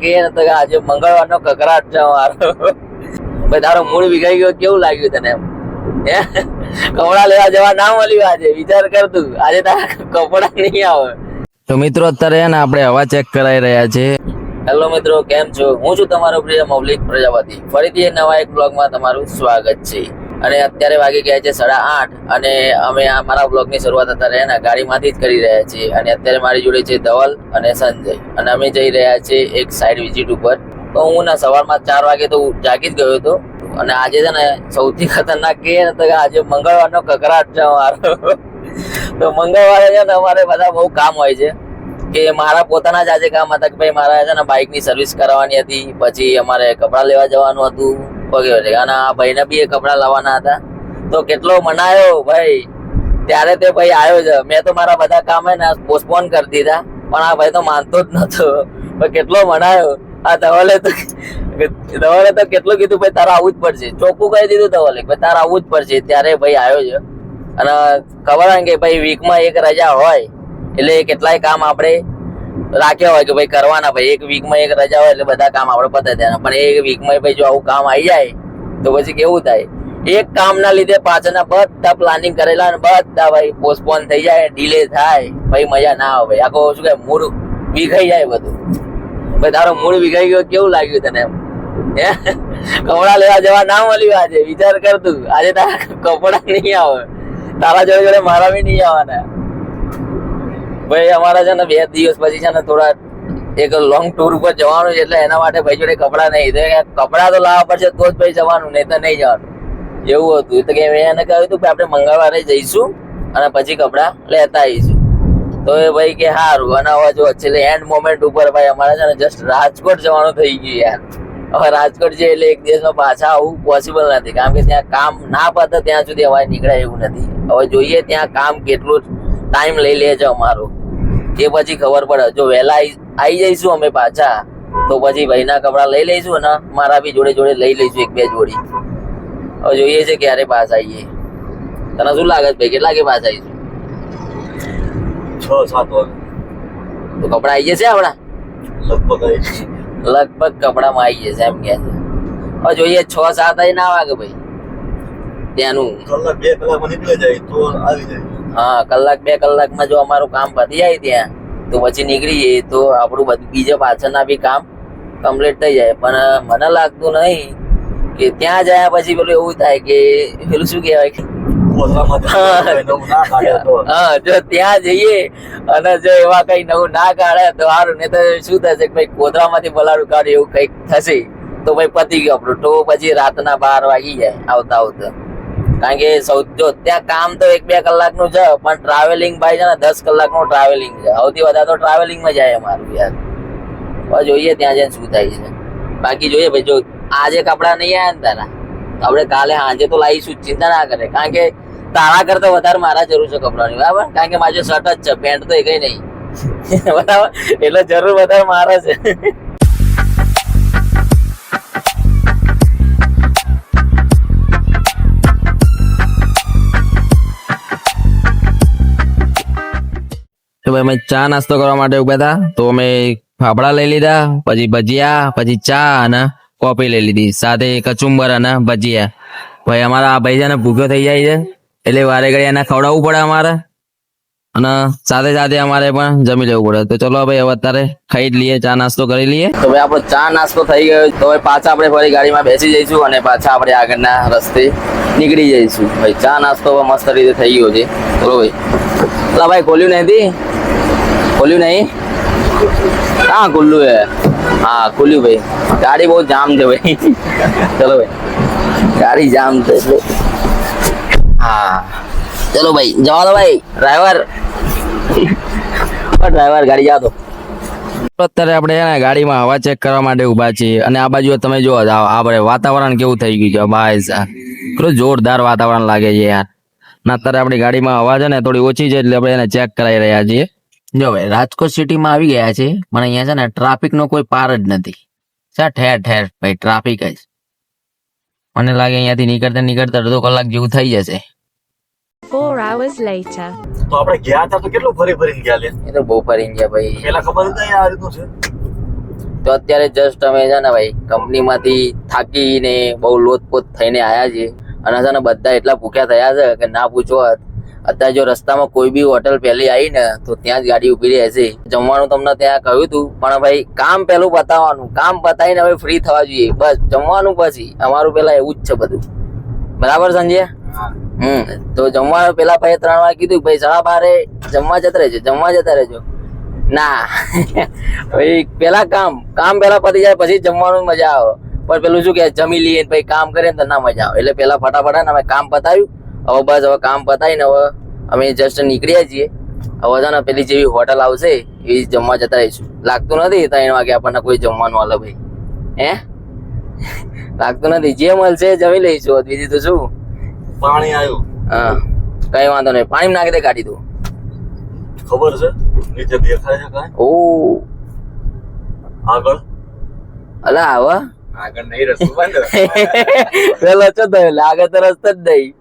કે આજે મંગળવારનો કકરાટ છે મારો. ભાઈ તારો મૂળ વિખાઈ ગયો, કેવું લાગ્યું તને? એમ કપડા લેવા જવા ના મળ્યું આજે. વિચાર કર તું, આજે તારા કપડા નહીં આવે. તો મિત્રો અત્યારે ને આપણે હવા ચેક કરાવી રહ્યા છે. હેલો મિત્રો, કેમ છો? હું છું તમારો પ્રિય મૌલિક પ્રજાપતિ. ફરીથી નવા એક બ્લોગમાં તમારું સ્વાગત છે. અને અત્યારે વાગી ગયા છે 8:30 અને અમે અમારા બ્લોગની શરૂઆત અત્યારે એના ગાડીમાંથી જ કરી રહ્યા છીએ. અને અત્યારે મારી જોડે છે ધવલ અને સંજય, અને અમે જઈ રહ્યા છીએ એક સાઈડ વિઝિટ ઉપર. તો હું ના સવારમાં 4 વાગે તો જાગી જ ગયો હતો. અને આજે છે ને સૌથી ખતરનાક કે આજે મંગળવારનો કકરાટ છે મારો. તો મંગળવારે છે ને અમારે બધા બહુ કામ હોય છે. કે મારા પોતાના જ આજે કામ હતા કે ભાઈ મારા છે ને બાઇકની સર્વિસ કરાવવાની હતી, પછી અમારે કપડાં લેવા જવાનું હતું વગેરે. અને આ ભાઈને બી એ કપડાં લાવવાના હતા. તો કેટલો મનાયો ભાઈ, ત્યારે તે ભાઈ આવ્યો છે. મેં તો મારા બધા કામ હે ને પોસ્ટપોન કરી દીધા, પણ આ ભાઈ તો માનતો જ નતો. પણ કેટલો મનાયો. આ ધવલે તો કેટલું કીધું ભાઈ તારે આવવું જ પડશે. ચોખ્ખું કહી દીધું ધવલે ભાઈ તારે આવવું જ પડશે. ત્યારે ભાઈ આવ્યો છે. અને ખબર હોય કે ભાઈ વીકમાં એક રજા હોય એટલે કેટલાય કામ આપણે રાખ્યા હોય કે ભાઈ કરવાના. ભાઈ એક વીકમાં એક રજા હોય એટલે બધા કામ આપણે પતાવી દેવાના. પણ એક વીકમાં ભાઈ જો આવું કામ આવી જાય તો પછી કેવું થાય? એક કામના લીધે પાછળના બધા પ્લાનિંગ કરેલા ને બધા ભાઈ પોસ્ટપોન થઈ જાય, ડીલે થાય. ભાઈ મજા ના આવે. ભાઈ આખો શું કે મૂડ વિખાઈ જાય બધું. ભાઈ તારો મૂડ વિખાઈ ગયો, કેવું લાગ્યું તને? એમ કપડા લેવા જવા ના મળ્યું આજે. વિચાર કર તું, આજે તારા કપડા નહીં આવે. તારા જોડે જોડે મારા બી નહીં આવવાના. ભાઈ અમારા છે ને 2 દિવસ પછી છે ને થોડા એક લોંગ ટૂર ઉપર જવાનું છે, એટલે એના માટે ભાઈ જોડે કપડા નહીં. કપડા તો લાવવા પડશે તો જ ભાઈ જવાનું, નહીં તો નહીં જવાનું. એવું હતું. તો કે મેં એને કહ્યું હતું કે આપણે મંગળવારે જઈશું અને પછી કપડા લેતા આવીશું. તો એ ભાઈ કે સારું. અને હવે જો છેલ્લે એન્ડ મોમેન્ટ ઉપર ભાઈ અમારે છે ને જસ્ટ રાજકોટ જવાનું થઈ ગયું યાર. હવે રાજકોટ છે એટલે એક દિવસમાં પાછા આવવું પોસિબલ નથી, કારણ કે ત્યાં કામ ના પતે ત્યાં સુધી હવે નીકળાય એવું નથી. હવે જોઈએ ત્યાં કામ કેટલું ટાઈમ લઈ લે છે અમારો, એ પછી ખબર પડે. જો વહેલા આવી જઈશું અમે પાછા તો પછી ભાઈના કપડા લઈ લઈશું અને મારા બી જોડે જોડે લઈ લઈશું 1-2 જોડી. હવે જોઈએ છે ક્યારે પાછા આવીએ. તને શું લાગે છે ભાઈ, કેટલા કે પાછા આવીશું? 6-7 વાગે તો કપડા આવી જશે આપણા? લગભગ કપડામાં આવી જશે એમ કે છે. હવે જોઈએ 6-7 આવી ના વાગે ભાઈ ત્યાંનું. કલાક 2 કલાકમાં નીકળી જાય તો આવી જાય. હા, 1-2 કલાકમાં જો અમારું કામ પતી જાય ત્યાં તો પછી નીકળી જઈએ તો આપણું બધું બીજા પાછળના બી કામ કમ્પ્લીટ થઈ જાય. પણ મને લાગતું નહીં કે ત્યાં જાય પછી પેલું એવું થાય કે પેલું શું કહેવાય, હા જો ત્યાં જઈએ અને જો એવા કઈ નવું ના કાઢે તો સારું. નહીં તો શું થશે કે ભાઈ કોથળામાંથી પલાળું કાઢે એવું કઈક થશે તો ભાઈ પતી ગયું આપણું. તો પછી રાતના 12 વાગી જાય આવતા આવતા. કારણ કે જો ત્યાં કામ તો 1-2 કલાકનું છે, પણ ટ્રાવેલિંગ ભાઈ છે ને 10 કલાકનું ટ્રાવેલિંગ છે. સૌથી વધારે તો ટ્રાવેલિંગમાં જાય અમારું યાર. હવે જોઈએ ત્યાં જઈને શું થાય છે. બાકી જોઈએ ભાઈ, જો આજે કપડા નહીં આવ્યા ને તારા, આપણે કાલે સાંજે તો લાવીશું, ચિંતા ના કરે. કારણ કે તારા કરતા વધારે મારા જરૂર છે કપડાની, બરાબર? કારણ કે મારે શર્ટ જ છે, પેન્ટ તો કઈ નહીં. બરાબર, એટલે જરૂર વધારે મારે છે. તો ભાઈ અમે ચા નાસ્તો કરવા માટે ઉભા હતા. તો અમે ફાફડા લઈ લીધા, પછી ભજીયા, પછી ચા અને કોફી લઈ લીધી, સાથે કચુંબર અને ભજીયા. ભાઈ અમારા ભાઈ છે ને ભૂખ્યો થઈ જાય છે, એટલે વારે ઘડી એને ખવડાવવું પડે અમારે, અને સાથે સાથે અમારે પણ જમી લેવું પડે. તો ચલો ભાઈ હવે અત્યારે ખાઈ જ લઈએ, ચા નાસ્તો કરી લઈએ. તો ભાઈ આપણો ચા નાસ્તો થઈ ગયો. તો હવે પાછા આપણે ફરી ગાડીમાં બેસી જઈશું અને પાછા આપણે આગળના રસ્તે નીકળી જઈશું. ભાઈ ચા નાસ્તો મસ્ત રીતે થઈ ગયો છે. ચલો ભાઈ. પેલા ભાઈ ખોલ્યું નથી? ખોલ્યું નહીં? હા ખુલ્લું હે. હા ખુલ્યું ભાઈ. ગાડી બહુ જામ છે ભાઈ. ચલો ભાઈ, ગાડી જામ છે એટલે. હા ચલો ભાઈ, જવા દો ભાઈ. ડ્રાઈવર ગાડી જાવ તો. અત્યારે આપણે છે ને ગાડીમાં હવા ચેક કરવા માટે ઉભા છીએ, અને આ બાજુ તમે જો આપણે વાતાવરણ કેવું થઈ ગયું છે ભાઈ સાહેબ. કેટલું જોરદાર વાતાવરણ લાગે છે યાર. ના અત્યારે આપણી ગાડીમાં હવા છે ને થોડી ઓછી છે, એટલે આપણે એને ચેક કરાવી રહ્યા છીએ. જો ભાઈ રાજકોટ સિટીમાં આવી ગયા છે, પણ અહીંયા છે ને ટ્રાફિકનો કોઈ પાર જ નથી. ઠેર ઠેર ભાઈ ટ્રાફિક જ. મને લાગે અહીંયાથી નીકળતા અડધો કલાક જેવું થઈ જશે. 4 hours later. તો આપણે ગયા હતા તો કેટલું ફરી ગયા લે. એ તો બહુ ફરી ગયા ભાઈ. પેલા ખબર હતી આ રીતનું છે. તો અત્યારે જસ્ટ અમે છે ને ભાઈ કંપનીમાંથી થાકીને બહુ લોથપોથ થઈને આવ્યા છીએ અને છે ને બધા એટલા ભૂખ્યા થયા છે કે ના પૂછો વાત. અત્યારે જો રસ્તામાં કોઈ બી હોટલ પહેલી આવી ને તો ત્યાં જ ગાડી ઉભી રહેશે. જમવાનું તમને ત્યાં કહ્યું હતું પણ ભાઈ કામ પહેલું પતાવવાનું, કામ પતાવીને હવે ફ્રી થવા જોઈએ બસ. જમવાનું પછી અમારું પેલા એવું જ છે બધું, બરાબર સંજય? તો જમવાનું પેલા ભાઈ 3 વાર કીધું ભાઈ 12:30 જમવા જતા રહેજો, જમવા જતા રહેજો. ના ભાઈ પેલા કામ પેલા પતી જાય પછી જમવાનું મજા આવે. પણ પેલું શું કે જમી લઈએ ભાઈ કામ કરીએ ને તો ના મજા આવે. એટલે પેલા ફટાફટ ને અમે કામ પતાવ્યું. હવે બસ હવે કામ પતાવીને હવે અમે જસ્ટ નીકળ્યા છીએ. હવે છે ને પેલી જેવી હોટલ આવશે એવી જમવા જતા રહીશું. લાગતું નથી 3 વાગે આપણને કોઈ જમવાનું હાલે ભાઈ, હે? લાગતું નથી. જે મળશે જમી લઈશું, બીજું તો શું. પાણી આવ્યું. હા કઈ વાંધો નહીં, પાણી નાખી દે ગાડી તું. ખબર છે નીચે દેખાય છે કાંઈ? ઓ આગળ અલા આવા આગળ નહીં રસ્તો બંધ. પેલો ચો તો આગળ તો રસ્તો જ નહીં.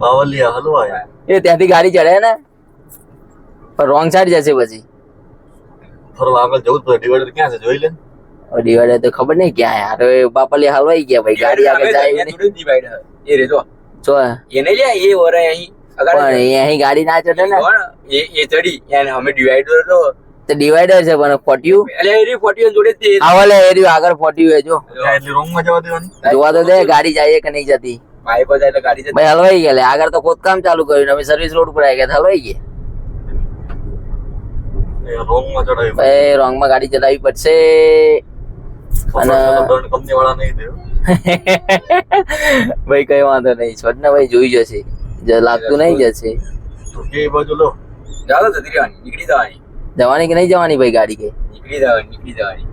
બાવલિયા હલવાયા. એ ત્યાંથી ગાડી ચડે ને પણ રોંગ સાઈડ જશે પછી. ફરવા આગળ જવું તો ડિવાઈડર ક્યાં છે જોઈ લે ને. ડિવાઈડર તો ખબર નહીં ક્યાં યાર. હવે બાપલી હલવાઈ ગયા ભાઈ, ગાડી આગળ જાય નહીં. એ રેજો જો એને લે એ ઓરે અહીં પણ અહીં ગાડી ના ચડે ને. એ ચડી એને અમે ડિવાઈડર તો તો ડિવાઈડર છે પણ ફોટ્યું એટલે એ 40 જોડે જ આવલે એરિયો આગળ ફોટ્યું હે જો. ત્યાં એટલી રોંગમાં જવા દેવાની. જોવા તો દે ગાડી જાય કે નહીં જતી. ભાઈ પર જાય એટલે ગાડી જતી. ભાઈ હલવાઈ ગયા લે. આગળ તો ખોદકામ ચાલુ કર્યું ને અમે સર્વિસ રોડ ઉપર આવી ગયા તો હલવાઈ ગયા. એ રોંગમાં ચડાવી. ભાઈ રોંગ માં ગાડી ચલાવવી પડશે. અને કંપની વાળા નહીં દે. ભાઈ કઈ વાંધો નહીં, છોડ ને ભાઈ જોઈ જશે. જે લાગતું નહીં જશે. તો કે બાજુ લો. જાવ તો જતી રહેવાની, નીકળી જવાની, જવાની કે નહીં જવાની ભાઈ ગાડી કે? નીકળી જવાની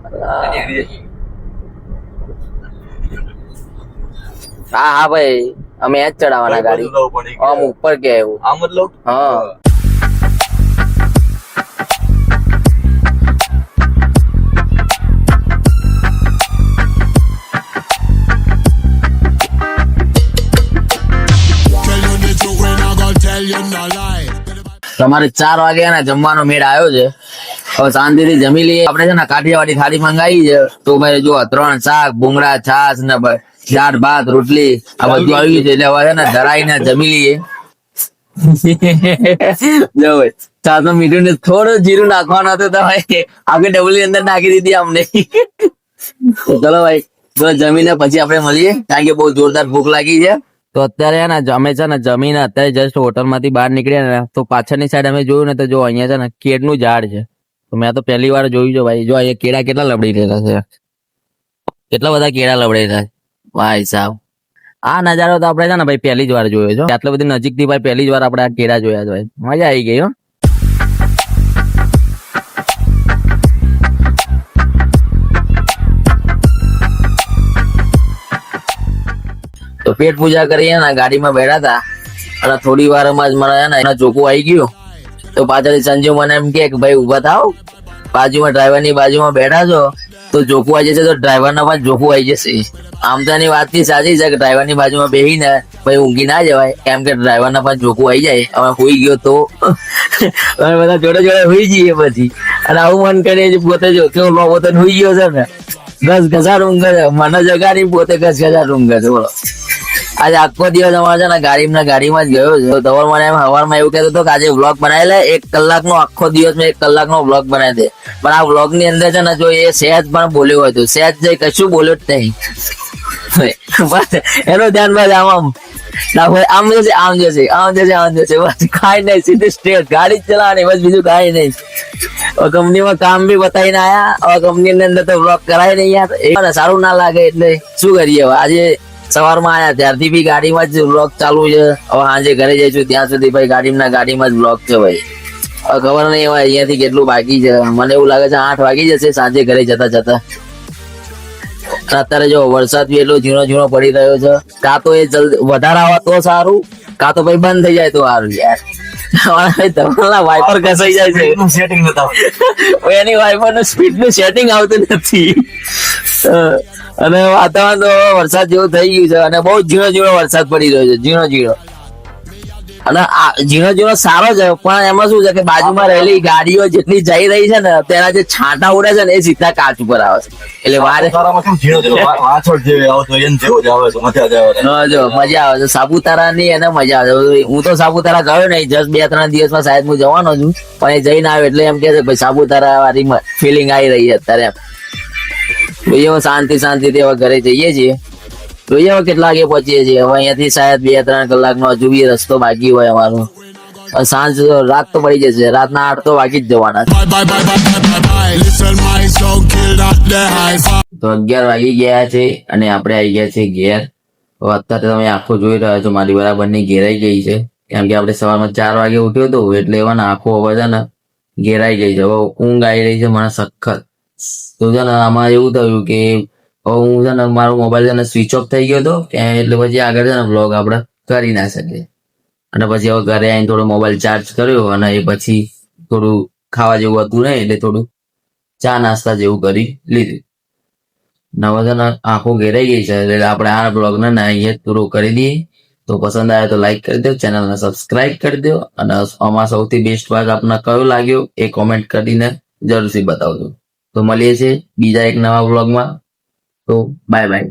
અને હરી જશે. હા હા ભાઈ અમે જ ચડાવવાના ગાડી. બાજુ લાવું પણ આમ ઉપર કે એવું. આમ જ લો. હા તમારે 4 વાગે ને જમવાનો મેળ આવ્યો છે. હવે શાંતિથી જમી લઈએ. આપણે છે ને કાઠિયાવાડી થાળી મંગાવી છે તો ભાઈ જો 3 શાક, ભૂંગળા, છાશ ને દાળ ભાત રોટલી આ બધું આવી ગયું છે. એટલે હવે છે ને ધરાઈને જમી લઈએ. જો ભાઈ છાશમાં મીઠું ને થોડું જીરું નાખવાનું હતું તો ભાઈ આગળ ડબલી અંદર નાખી દીધી અમને. ચલો ભાઈ ચલો જમીને પછી આપણે મળીએ કારણ કે બહુ જોરદાર ભૂખ લાગી છે. તો અત્યારે ને અમે છે ને જમીને અત્યારે જસ્ટ હોટલ માંથી બહાર નીકળ્યા ને તો પાછળની સાઈડ અમે જોયું ને તો જો અહીંયા છે ને કેળનું ઝાડ છે. તો મેં તો પહેલી વાર જોયું છે ભાઈ. જો અહીંયા કેળા કેટલા લબડી રહેલા છે, કેટલા બધા કેળા લબડી રહ્યા છે ભાઈ સાહેબ. આ નજારો તો આપણે છે ને ભાઈ પહેલી જ વાર જોયો છે. આટલી બધી નજીક થી ભાઈ પહેલી જ વાર આપણે આ કેળા જોયા છે ભાઈ. મજા આવી ગઈ હો. તો પેટ પૂજા કરીએ ને ગાડીમાં બેઠા હતા અને થોડી વારમાં જ મને ને એના ચોખ્ખું આવી ગયું. તો પાછળ સંજુ મને એમ કે ભાઈ ઉભા થાવ, બાજુમાં ડ્રાઈવરની બાજુમાં બેઠા છો તો જોખું આવી જશે તો ડ્રાઈવરના પણ જોખું આવી જશે. આમ તો એની વાતથી સાચી છે કે ડ્રાઈવરની બાજુમાં બેસીને ભાઈ ઊંઘી ના જવાય કેમ કે ડ્રાઈવરના પણ જોખું આવી જાય. હવે હુઈ ગયો તો અમે બધા જોડે જોડે હુઈ જઈએ પછી. અને આવું મન કરીએ પોતે જો કેવું લો પોતે હુઈ ગયો છે ને ઘસ ઘસાટ ઊંઘે છે. મને જગાડી પોતે ઘસ ઘસાટ ઊંઘે છે. બોલો આજે આખો દિવસ અમારે છે ને ગાડીમાં જ ગયો છે. તો મને એમ સવારમાં એવું કહેતો હતો કે આજે વ્લોગ બનાવી લે, 1 કલાકનો આખો દિવસમાં 1 કલાકનો વ્લોગ બનાવી દે. પણ આ વ્લોગ ની અંદર છે ને જો એ સહેજ પણ બોલ્યો હોય તો સહેજ જઈ કશું બોલ્યો જ નહીં. એનું ધ્યાન બસ આમ જશે આમ જશે બસ કાંઈ નહીં. સીધી સ્ટ્રેટ ગાડી જ ચલાવવાની બસ, બીજું કાંઈ નહીં. કંપનીમાં કામ બી બતાવીને આયા. હવે કંપની ની અંદર તો વ્લોગ કરાય નહીં યાર, એ સારું ના લાગે એટલે શું કરીએ. હવે આજે સવારમાં આયા ત્યારથી બી ગાડીમાં જ વ્લોગ ચાલુ છે. હવે સાંજે ઘરે જઈશું ત્યાં સુધી ભાઈ ગાડીમાં જ વ્લોગ છે ભાઈ. હવે ખબર નહીં હવે અહીંયાથી કેટલું બાકી છે. મને એવું લાગે છે 8 વાગી જશે સાંજે ઘરે જતા. અત્યારે જો વરસાદ બી એટલો ઝીણો પડી રહ્યો છે. કાં તો એ જલ્દી વધારે આવે તો સારું, કાં તો ભાઈ બંધ થઈ જાય તો સારું યાર. વાઇપર ઘસાઈ જાય છે. સેટિંગ નતા. એની વાઇપર નું સ્પીડ નું સેટિંગ આવતું નથી. અને વાતાવરણ તો વરસાદ જેવું થઈ ગયું છે અને બહુ ઝીણો વરસાદ પડી રહ્યો છે. ઝીણો અને આ ઝીણો ઝીણો સારો છે, પણ એમાં શું છે કે બાજુમાં રહેલી ગાડીઓ જેટલી જઈ રહી છે ને તેના જે છાંટા ઉડે છે ને એ સીધા કાચ ઉપર આવે છે, એટલે વારે સાપુતારામાં કેમ ઝીણો ઝીણો વાછળ જેવી આવતો એને જેવો જ આવે છે, મજા જ આવે છે. જો મજા આવે છે સાપુતારા ની, એને મજા આવે છે. હું તો સાપુતારા ગયો નહીં, જસ્ટ 2-3 દિવસમાં શાયદ હું જવાનો છું, પણ એ જઈને આવ્યો એટલે એમ કે છે ભાઈ સાપુતારા વાળી ફિલિંગ આવી રહી છે અત્યારે એમ. જોઈએ હવે શાંતિથી હવે ઘરે જઈએ છીએ, જોઈએ હવે કેટલા વાગે પહોંચીએ છીએ. હવે અહીંયાથી શાયદ 2-3 કલાકનો હજુ બી રસ્તો બાકી હોય અમારો. સાંજ રાત તો પડી જશે, રાતના 8 તો વાગી જ જવાના છે. તો 11 વાગી ગયા છે અને આપણે આવી ગયા છે ઘેર. તો અત્યારે તમે આંખો જોઈ રહ્યા છો મારી બરાબરની ઘેરાઈ ગઈ છે, કેમ કે આપણે સવારમાં 4 વાગે ઉઠ્યો હતો એટલે એવા ને આંખો હવે છે ને ઘેરાઈ ગઈ છે. હવે ઊંઘ આવી રહી છે મને સખત. તો છે ને આમાં એવું થયું કે હવે હું છે ને મારો મોબાઈલ છે ને સ્વિચ ઓફ થઈ ગયો હતો એટલે પછી આગળ છે ને બ્લોગ આપણે કરી ના શકીએ. અને પછી હવે ઘરે આવીને થોડો મોબાઈલ ચાર્જ કર્યો અને એ પછી થોડું ખાવા જેવું હતું ને એટલે થોડું ચા નાસ્તા જેવું કરી લીધું. નવા છે ને આંખો ઘેરાઈ ગઈ છે એટલે આપણે આ બ્લોગને અહીંયા જ પૂરો કરી દઈએ. તો પસંદ આવે તો લાઈક કરી દો, ચેનલને સબસ્ક્રાઇબ કરી દો અને આમાં સૌથી બેસ્ટ ભાગ આપને કયો લાગ્યો એ કોમેન્ટ કરીને જરૂરથી બતાવજો. તો મળીએ છીએ બીજા એક નવા બ્લોગમાં. તો બાય બાય.